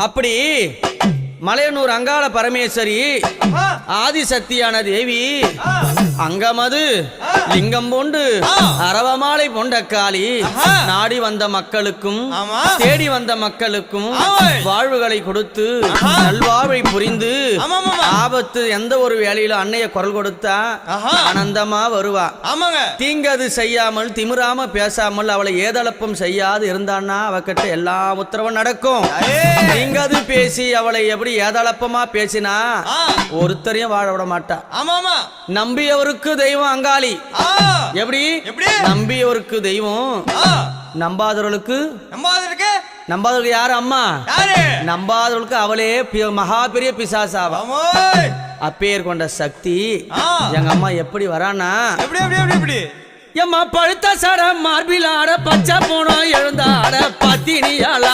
அப்படி மலையனூர் அங்காள பரமேஸ்வரி ஆதிசக்தியான தேவி அங்கமது லிங்கம் போண்டு அரவமாலை பொண்டக்காளி நாடி வந்த மக்களுக்கும் தேடி வந்த மக்களுக்கும் வாழ்வுகளை கொடுத்து நல்வாழ்வை புரிந்து ஆபத்து எந்த ஒரு வேலையில அன்னைய குரல் கொடுத்தா ஆனந்தமா வருவா. தீங்கது செய்யாமல் திமிராம பேசாமல் அவளை ஏதளப்பம் செய்யாது இருந்தான்னா அவகிட்ட எல்லா உத்தரவும் நடக்கும். தீங்கது பேசி அவளை எப்படி ஏதளப்பமா பேசினா ஒருத்தரையும் வாழ விட மாட்டா. நம்பியவருக்கு தெய்வம் அங்காளி. எப்படி நம்பியவருக்கு தெய்வம், நம்பாதவர்களுக்கு யாரு அம்மா? நம்பாதவர்களுக்கு அவளே மகா பெரிய பிசாசாவா. அப்பேர் கொண்ட சக்தி எங்க அம்மா எப்படி வரானா, எம்மா பழுத்த சட மார்பிலாட பச்சை போனோம் எழுந்தாட பத்தினியால